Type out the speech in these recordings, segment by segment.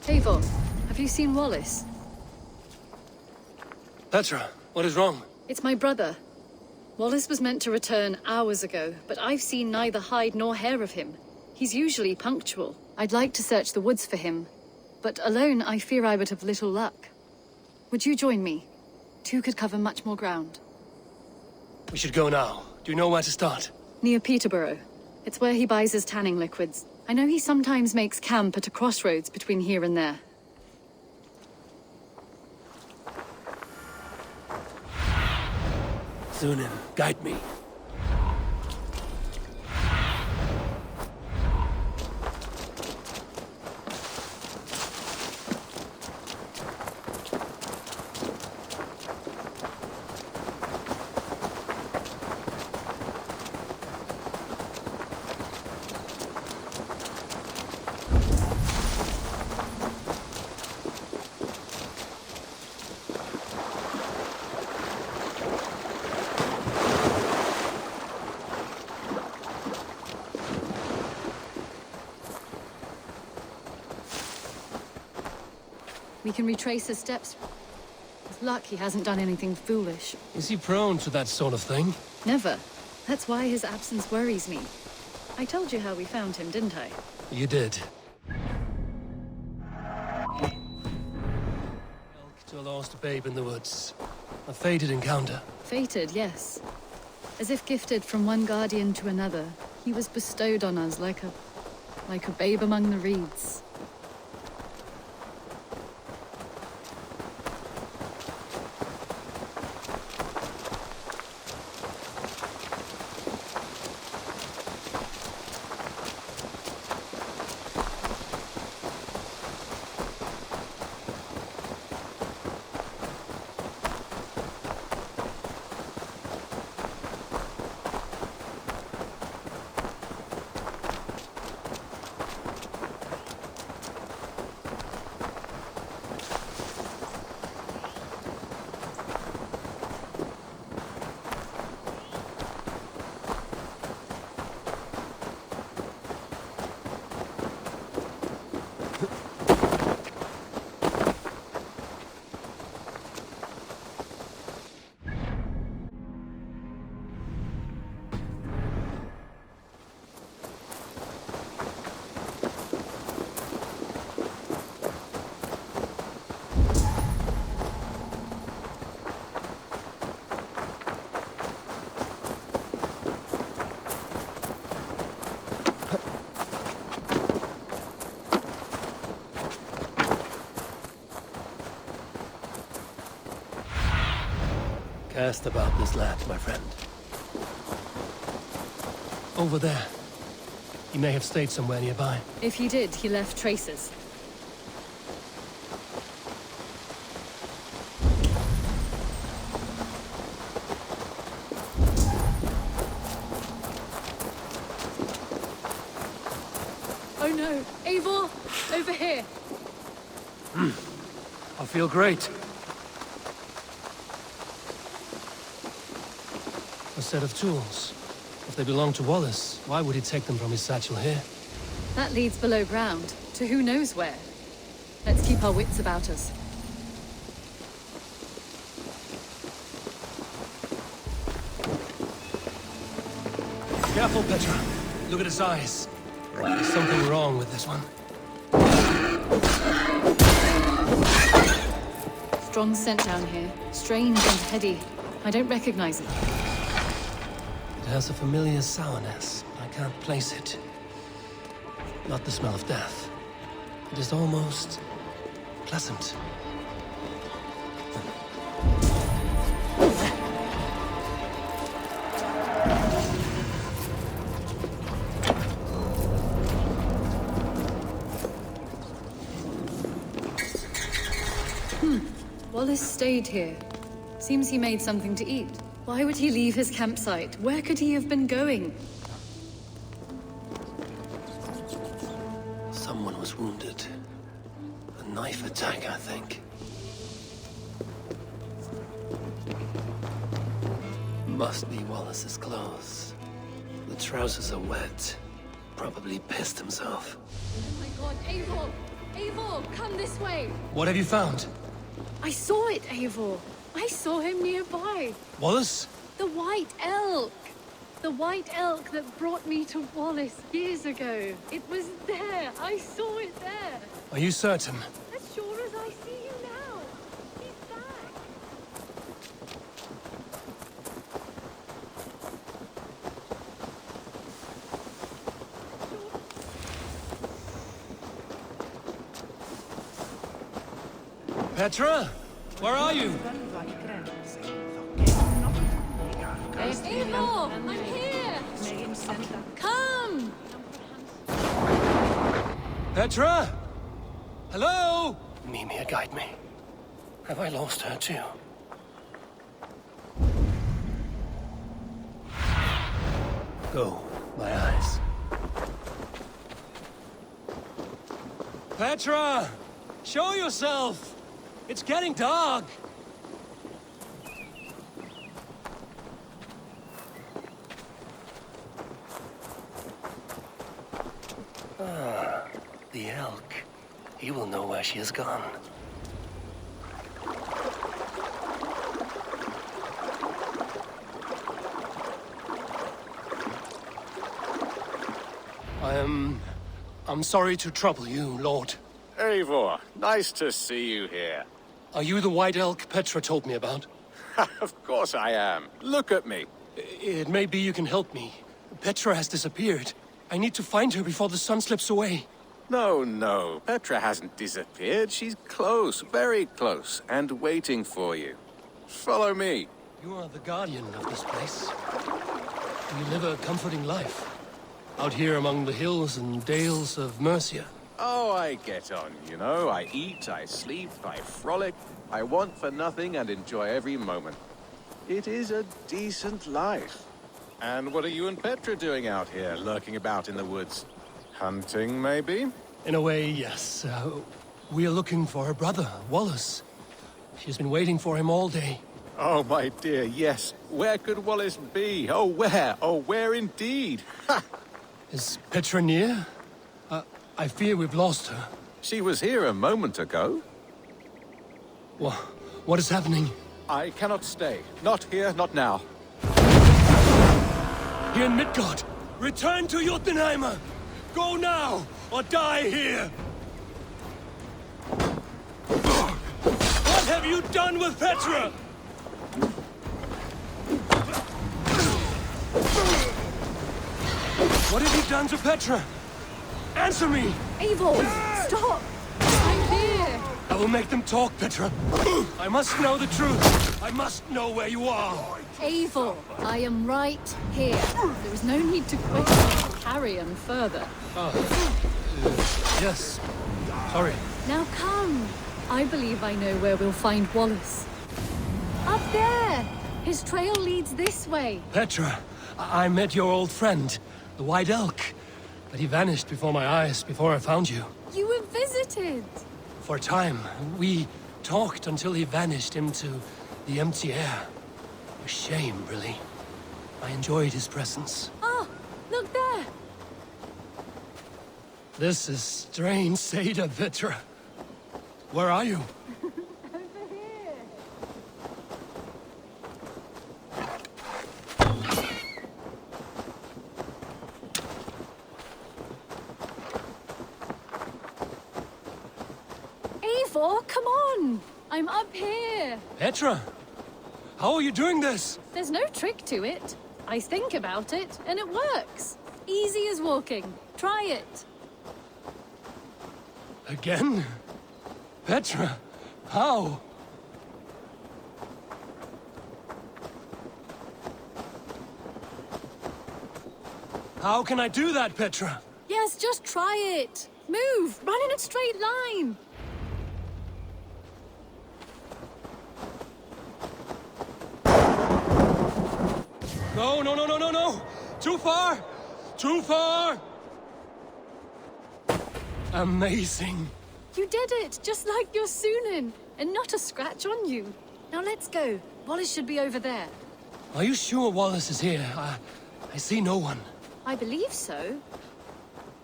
Eivor, have you seen Wallace? Petra, what is wrong? It's my brother. Wallace was meant to return hours ago, but I've seen neither hide nor hair of him. He's usually punctual. I'd like to search the woods for him, but alone I fear I would have little luck. Would you join me? Two could cover much more ground. We should go now. Do you know where to start? Near Peterborough. It's where he buys his tanning liquids. I know he sometimes makes camp at a crossroads between here and there. Sunan, guide me. We can retrace his steps. With luck, he hasn't done anything foolish. Is he prone to that sort of thing? Never. That's why his absence worries me. I told you how we found him, didn't I? You did. Elk to a lost babe in the woods. A fated encounter. Fated, yes. As if gifted from one guardian to another, he was bestowed on us like a babe among the reeds. Cast about this lad, my friend. Over there. He may have stayed somewhere nearby. If he did, he left traces. Oh no! Eivor! Over here! I feel great. A set of tools. If they belong to Wallace, why would he take them from his satchel here? That leads below ground, to who knows where. Let's keep our wits about us. Careful, Petra. Look at his eyes. There's something wrong with this one. Strong scent down here. Strange and heady. I don't recognize it. It has a familiar sourness, but I can't place it. Not the smell of death. It is almost pleasant. Wallace stayed here. Seems he made something to eat. Why would he leave his campsite? Where could he have been going? Someone was wounded. A knife attack, I think. Must be Wallace's clothes. The trousers are wet. Probably pissed himself. Oh my god, Eivor! Eivor, come this way! What have you found? I saw it, Eivor. I saw him nearby. Wallace? The White Elk! The White Elk that brought me to Wallace years ago. It was there. I saw it there. Are you certain? As sure as I see you now. He's back. Petra? Where are you? Eivor, I'm here! Come! Petra? Hello? Mimir, guide me. Have I lost her too? Go, my eyes. Petra! Show yourself! It's getting dark! The elk. He will know where she has gone. I'm sorry to trouble you, Lord. Eivor, nice to see you here. Are you the white elk Petra told me about? Of course I am. Look at me. It may be you can help me. Petra has disappeared. I need to find her before the sun slips away. No. Petra hasn't disappeared. She's close, very close, and waiting for you. Follow me. You are the guardian of this place. You live a comforting life. Out here among the hills and dales of Mercia. Oh, I get on, you know. I eat, I sleep, I frolic. I want for nothing and enjoy every moment. It is a decent life. And what are you and Petra doing out here, lurking about in the woods? Hunting, maybe? In a way, yes. We are looking for her brother, Wallace. She's been waiting for him all day. Oh, my dear, yes. Where could Wallace be? Oh, where? Oh, where indeed? Ha! Is Petra near? I fear we've lost her. She was here a moment ago. What is happening? I cannot stay. Not here, not now. Here in Midgard! Return to Jotunheimer! Go now, or die here! What have you done with Petra? What have you done to Petra? Answer me! Eivor, stop! I'm here! I will make them talk, Petra. I must know the truth. I must know where you are. Eivor, I am right here. There is no need to question carrion further. Yes. Sorry. Now come. I believe I know where we'll find Wallace. Up there! His trail leads this way. Petra, I met your old friend, the White Elk. But he vanished before my eyes, before I found you. You were visited. For a time, we talked until he vanished into the empty air. A shame, really. I enjoyed his presence. Ah, look there. This is strange, Seda, Petra. Where are you? Over here. Eivor, come on! I'm up here. Petra! How are you doing this? There's no trick to it. I think about it, and it works. Easy as walking. Try it. Again? Petra, how? How can I do that, Petra? Yes, just try it. Move! Run in a straight line! No! Too far! Too far! Amazing. You did it, just like your Sunan, and not a scratch on you. Now let's go. Wallace should be over there. Are you sure Wallace is here? I see no one. I believe so.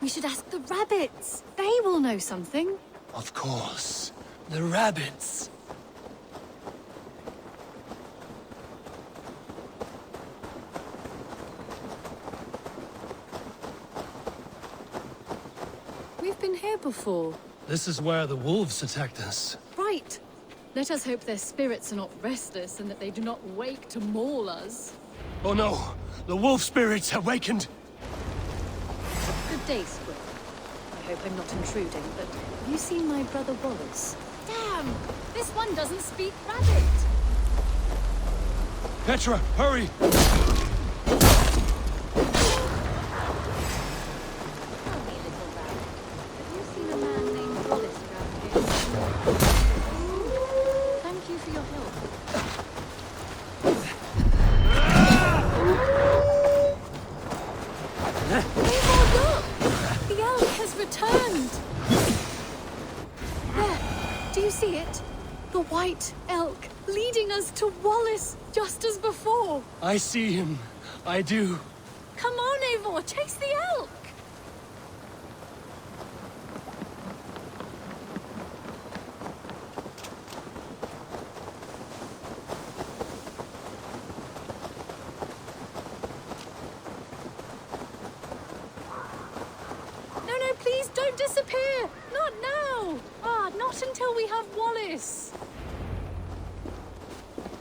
We should ask the rabbits. They will know something. Of course. The rabbits. We've been here before. This is where the wolves attacked us. Right. Let us hope their spirits are not restless and that they do not wake to maul us. Oh no! The wolf spirits have awakened! Good day, Squid. I hope I'm not intruding, but have you seen my brother Wallace? Damn! This one doesn't speak rabbit! Petra, hurry! Tell me, little rabbit, have you seen a man named Wallace around here? Thank you for your help. Eivor, look! The elk has returned! There! Do you see it? The white elk leading us to Wallace, just as before! I see him. I do. Come on, Eivor, chase the elk! No, please don't disappear! Not now! Not until we have Wallace!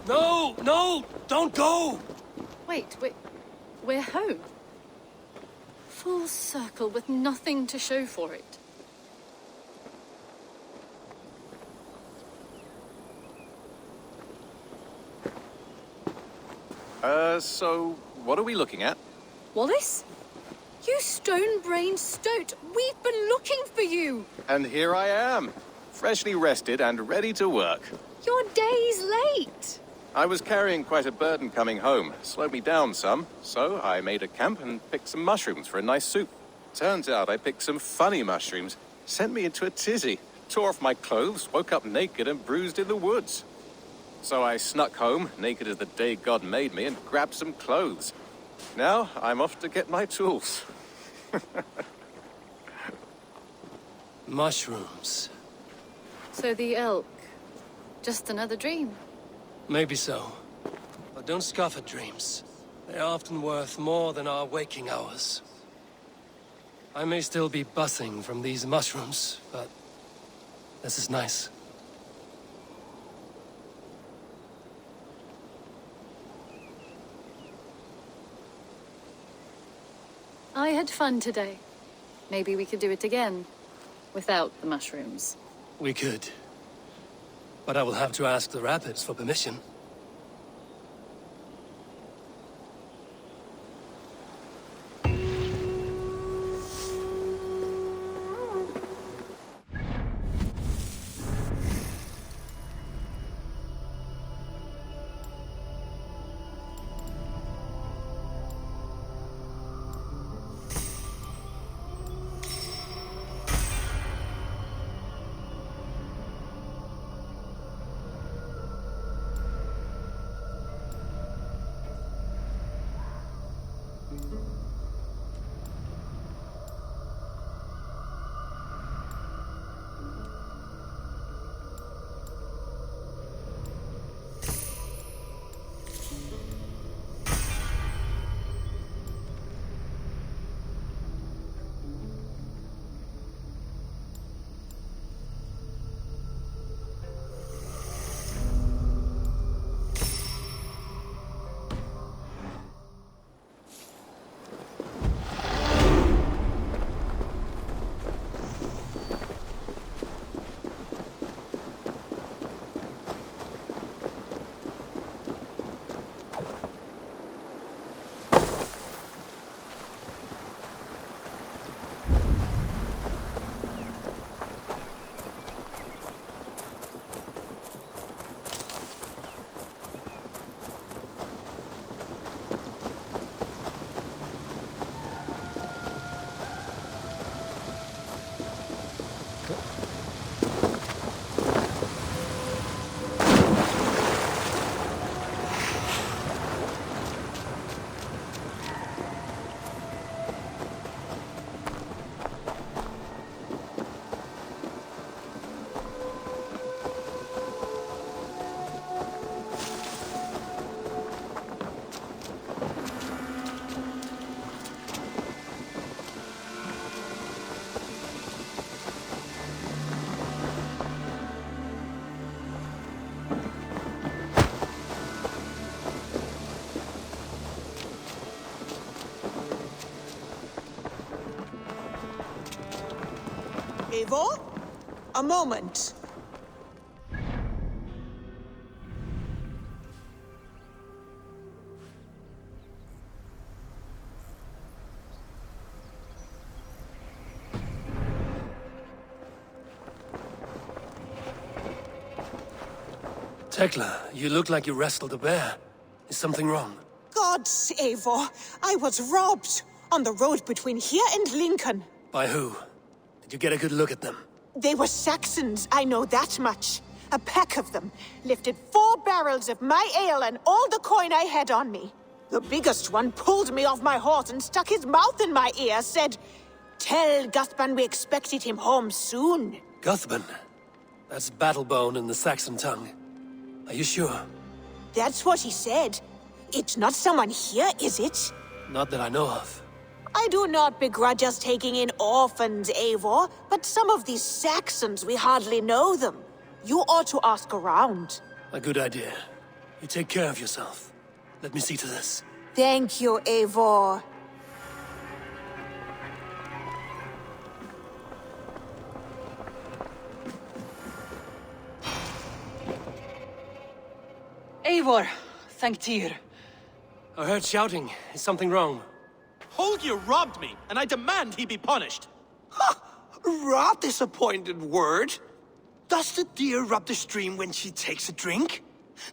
No! No! Don't go! Wait, we're home. Full circle with nothing to show for it. So what are we looking at? Wallace? You stone-brained stoat! We've been looking for you! And here I am, freshly rested and ready to work. You're days late! I was carrying quite a burden coming home. Slowed me down some, so I made a camp and picked some mushrooms for a nice soup. Turns out I picked some funny mushrooms. Sent me into a tizzy. Tore off my clothes, woke up naked and bruised in the woods. So I snuck home, naked as the day God made me, and grabbed some clothes. Now I'm off to get my tools. Mushrooms. So the elk, just another dream. Maybe so. But don't scoff at dreams. They're often worth more than our waking hours. I may still be buzzing from these mushrooms, but this is nice. I had fun today. Maybe we could do it again, without the mushrooms. We could. But I will have to ask the rabbits for permission. Eivor? A moment. Tekla, you look like you wrestled a bear. Is something wrong? Gods, Eivor, I was robbed on the road between here and Lincoln. By who? Did you get a good look at them? They were Saxons, I know that much. A pack of them lifted 4 barrels of my ale and all the coin I had on me. The biggest one pulled me off my horse and stuck his mouth in my ear, said, "Tell Guthban we expected him home soon." Guthban? That's Battlebone in the Saxon tongue. Are you sure? That's what he said. It's not someone here, is it? Not that I know of. I do not begrudge us taking in orphans, Eivor, but some of these Saxons, we hardly know them. You ought to ask around. A good idea. You take care of yourself. Let me see to this. Thank you, Eivor. Eivor, thank Tyr. I heard shouting. Is something wrong? Holger robbed me, and I demand he be punished. Rot disappointed word. Does the deer rub the stream when she takes a drink?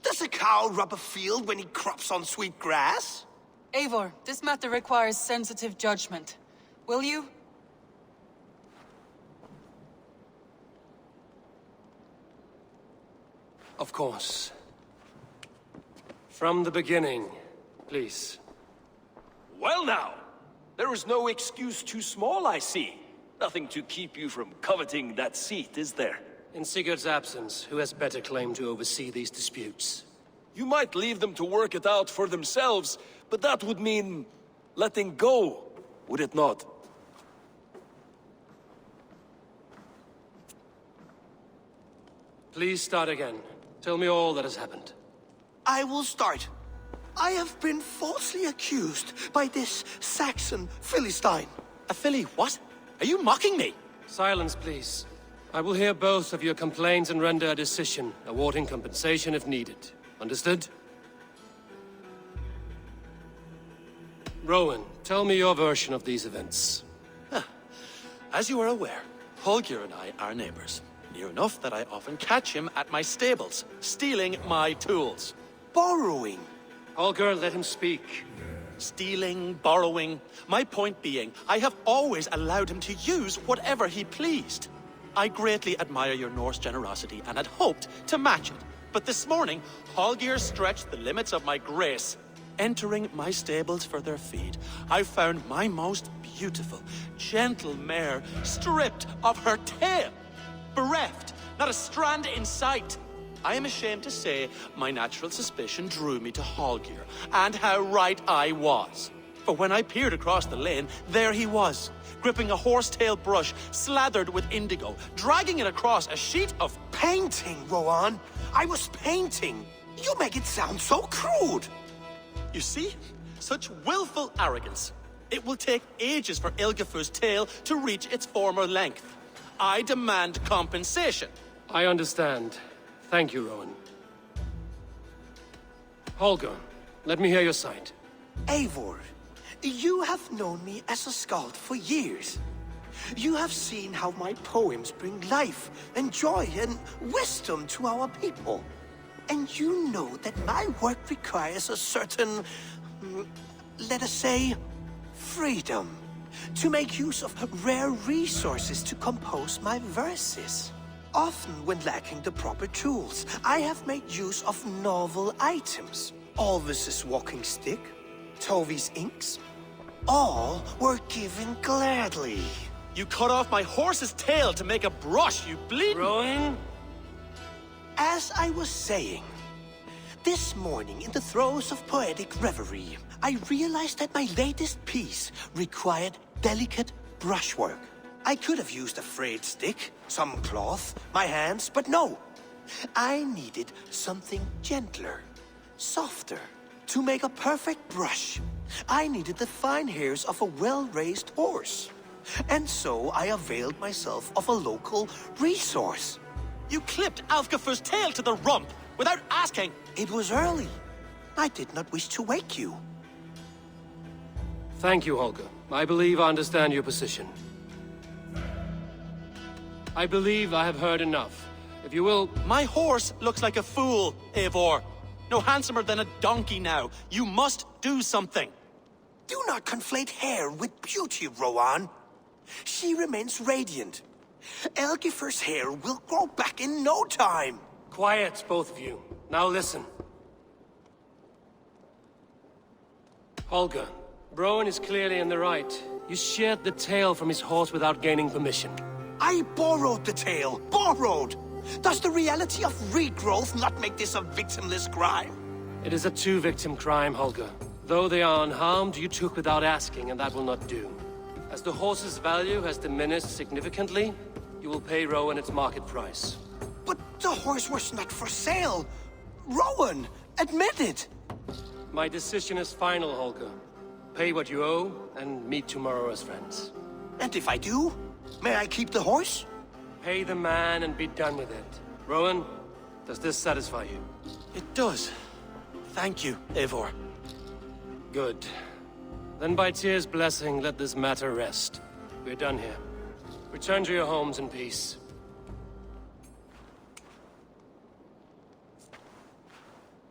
Does a cow rub a field when he crops on sweet grass? Eivor, this matter requires sensitive judgment. Will you? Of course. From the beginning, please. Well now, there is no excuse too small, I see. Nothing to keep you from coveting that seat, is there? In Sigurd's absence, who has better claim to oversee these disputes? You might leave them to work it out for themselves, but that would mean letting go, would it not? Please start again. Tell me all that has happened. I will start. I have been falsely accused by this Saxon Philistine. A filly what? Are you mocking me? Silence, please. I will hear both of your complaints and render a decision, awarding compensation if needed. Understood? Rowan, tell me your version of these events. As you are aware, Holger and I are neighbors. Near enough that I often catch him at my stables, stealing my tools. Borrowing. Holger, let him speak. Stealing, borrowing. My point being, I have always allowed him to use whatever he pleased. I greatly admire your Norse generosity and had hoped to match it. But this morning, Holger stretched the limits of my grace. Entering my stables for their feed, I found my most beautiful, gentle mare stripped of her tail. Bereft, not a strand in sight. I am ashamed to say my natural suspicion drew me to Holger, and how right I was. For when I peered across the lane, there he was, gripping a horsetail brush slathered with indigo, dragging it across a sheet of Painting, Rowan. I was painting. You make it sound so crude. You see? Such willful arrogance. It will take ages for Ilgefu's tail to reach its former length. I demand compensation. I understand. Thank you, Rowan. Holger, let me hear your side. Eivor, you have known me as a skald for years. You have seen how my poems bring life and joy and wisdom to our people. And you know that my work requires a certain, let us say, freedom to make use of rare resources to compose my verses. Often when lacking the proper tools, I have made use of novel items. Alvis's walking stick, Tovi's inks, all were given gladly. You cut off my horse's tail to make a brush, you bleeding... Rowan? As I was saying, this morning in the throes of poetic reverie, I realized that my latest piece required delicate brushwork. I could have used a frayed stick, some cloth, my hands, but no. I needed something gentler, softer. To make a perfect brush, I needed the fine hairs of a well-raised horse. And so I availed myself of a local resource. You clipped Alfgafer's tail to the rump without asking. It was early. I did not wish to wake you. Thank you, Holger. I believe I understand your position. I believe I have heard enough. If you will... My horse looks like a fool, Eivor. No handsomer than a donkey now. You must do something. Do not conflate hair with beauty, Rowan. She remains radiant. Elgifer's hair will grow back in no time. Quiet, both of you. Now listen. Holger, Rowan is clearly in the right. You sheared the tail from his horse without gaining permission. I borrowed the tail. Borrowed! Does the reality of regrowth not make this a victimless crime? It is a two-victim crime, Holger. Though they are unharmed, you took without asking, and that will not do. As the horse's value has diminished significantly, you will pay Rowan its market price. But the horse was not for sale. Rowan, admit it. My decision is final, Holger. Pay what you owe, and meet tomorrow as friends. And if I do, may I keep the horse? Pay the man and be done with it. Rowan, does this satisfy you? It does. Thank you, Eivor. Good. Then by Tyr's blessing, let this matter rest. We're done here. Return to your homes in peace.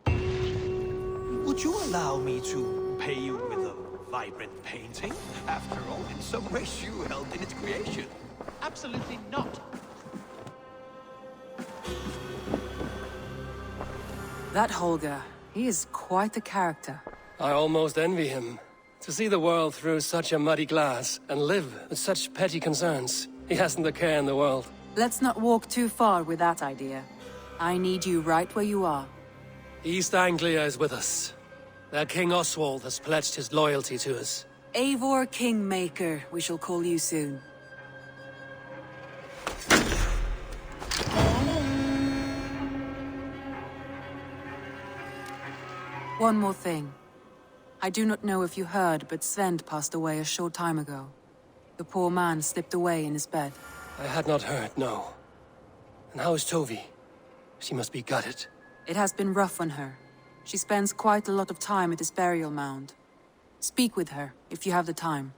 Would you allow me to pay you with a vibrant painting? After all, in some ways you helped in its creation. Absolutely not. That Holger, he is quite a character. I almost envy him. To see the world through such a muddy glass, and live with such petty concerns. He hasn't a care in the world. Let's not walk too far with that idea. I need you right where you are. East Anglia is with us. Their King Oswald has pledged his loyalty to us. Eivor Kingmaker, we shall call you soon. One more thing. I do not know if you heard, but Svend passed away a short time ago. The poor man slipped away in his bed. I had not heard, no. And how is Tovi? She must be gutted. It has been rough on her. She spends quite a lot of time at his burial mound. Speak with her, if you have the time.